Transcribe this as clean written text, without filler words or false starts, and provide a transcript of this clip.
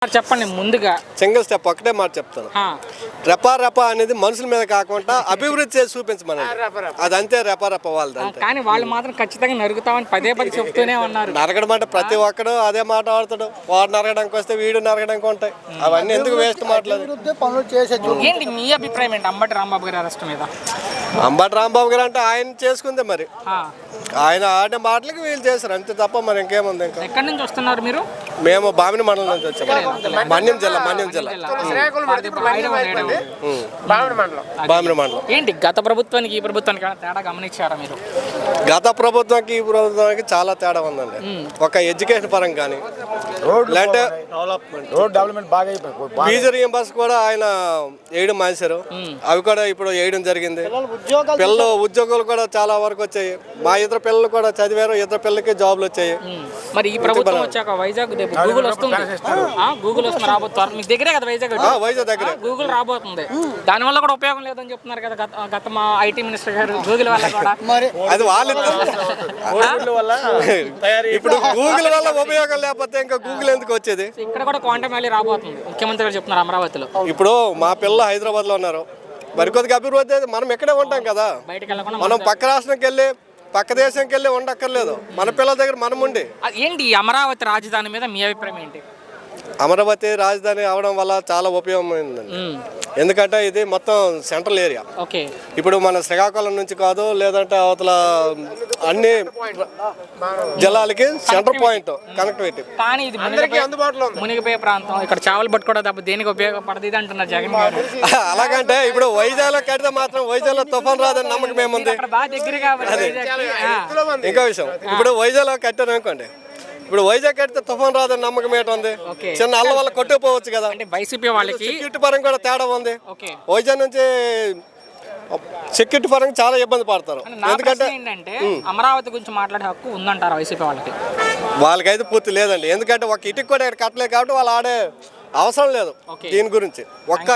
చెప్పండి ముందుగా single step ఒకటే మాట చెప్తాను. రెపా రెపా అనేది మనుషుల మీద కాకుండా అభివృద్ధి చేసి చూపించమనండి. అదంతే రెపా రెపా వాళ్ళది. కానీ వాళ్ళు మాత్రం ఖచ్చితంగా నరుగుతామని పదే పదే చెప్తూనే ఉన్నారు. నరగడం అంటే ప్రతి ఒక్కడు అదే మాట ఆడుతాడు. వాడు నరగడానికి వస్తే వీడు నరగడానికి ఉంటాయి. అవన్నీ ఎందుకు వేస్ట్ మాట్లాడు. ఏంటి మీ అభిప్రాయం ఏంటి అంబటి రాంబాబు గారి అరెస్ట్ మీద? అంబటి రాంబాబు గారు అంటే ఆయన చేసుకుందే మరి. ఆయన ఆడిన మాటలకి వీళ్ళు చేశారు అంతే తప్ప మరి ఇంకేముంది. ఇంకా ఎక్కడి నుంచి వస్తున్నారు మీరు? మేము బామిని మండలం నుంచి వచ్చాము. మన్యం జిల్లా బామిని మండలం. ఏంటి గత ప్రభుత్వానికి ఈ ప్రభుత్వానికి తేడా గమనించారా మీరు? గత ప్రభుత్వానికి ఈ ప్రభుత్వానికి చాలా తేడా ఉందండి. ఒక ఎడ్యుకేషన్ పరంగా కానీ లేదంటే రోడ్ డెవలప్మెంట్ బాగా అయిపోయింది. ఫీజు రీయింబర్స్ కూడా ఆయన వేయడం మానేశారు. అవి కూడా ఇప్పుడు వేయడం జరిగింది. పిల్లలు ఉద్యోగాలు కూడా చాలా వరకు వచ్చాయి. మా ఇద్దరు పిల్లలు కూడా చదివారు. ఇద్దరు పిల్లలకి జాబ్లు వచ్చాయి. మరి ఈ ప్రభుత్వం వచ్చాక వైజాగ్ గూగుల్ వస్తుంది. గూగుల్ వస్తుంది రాబోతున్నారు. మీకు దగ్గరే కదా వైజాగ్? వైజాగ్ దగ్గర గూగుల్ రాబోతుంది. దాని వల్ల కూడా ఉపయోగం లేదని చెప్తున్నారు కదా గత మా ఐటీ మినిస్టర్ గారు. గూగుల్ వల్ల కూడా అది వాళ్ళు ఇప్పుడు గూగుల్ వల్ల ఉపయోగం లేకపోతే ఇంకా గూగుల్ ఎందుకు వచ్చేది? ఇక్కడ కూడా క్వాంటమ్ వ్యాలీ రాబోతుంది ముఖ్యమంత్రి గారు చెప్తున్నారు అమరావతిలో. ఇప్పుడు మా పిల్లలు హైదరాబాద్ లో ఉన్నారు. మరి కొద్దిగా అభివృద్ధి అయితే మనం ఎక్కడే ఉంటాం కదా. బయటకు వెళ్ళకుండా మనం పక్క రాష్ట్రంకి వెళ్ళి పక్క దేశంకి వెళ్ళి ఉండక్కర్లేదు. మన పిల్లల దగ్గర మనం ఉండి. ఏంటి అమరావతి రాజధాని మీద మీ అభిప్రాయం ఏంటి? అమరావతి రాజధాని అవడం వల్ల చాలా ఉపయోగమైందండి. ఎందుకంటే ఇది మొత్తం సెంట్రల్ ఏరియా. ఇప్పుడు మన శ్రీకాకుళం నుంచి కాదు, లేదంటే అవతల అన్ని జిల్లాలకి సెంటర్ పాయింట్ కనెక్టివిటీ. కానీ ఇది మునిగిపోయే ప్రాంతం. ఇక్కడ చావలు పట్టుకోవడం తప్ప దేనికి ఉపయోగపడదు ఇది అంటున్నారు జగన్ గారు. అలాగంటే ఇప్పుడు వైజాగ్ లో కడితే మాత్రం వైజాగ్ లో తుఫాన్ రాదని నమ్మకం ఏముంది? ఇంకో విషయం, ఇప్పుడు వైజాగ్ లో కట్టారు అనుకోండి, ఇప్పుడు వైజాగ్ కడితే తుఫాన్ రాదని నమ్మకం ఏంటుంది? చిన్న అల్ల వల్ల కొట్టుకుపోవచ్చు కదా. వైసీపీ వాళ్ళకి సెక్యూరిటీ పరంగా కూడా తేడా ఉంది. వైజాగ్ నుంచి సెక్యూరిటీ పరంగా చాలా ఇబ్బంది పడతారు. ఎందుకంటే అమరావతి గురించి మాట్లాడే హక్కు ఉందంటారు వైసీపీ వాళ్ళకి? వాళ్ళకైతే పూర్తి లేదండి. ఎందుకంటే ఒక ఇటుకు కూడా ఇక్కడ కట్టలేదు కాబట్టి వాళ్ళు ఆడే అవసరం లేదు దీని గురించి. ఒక్క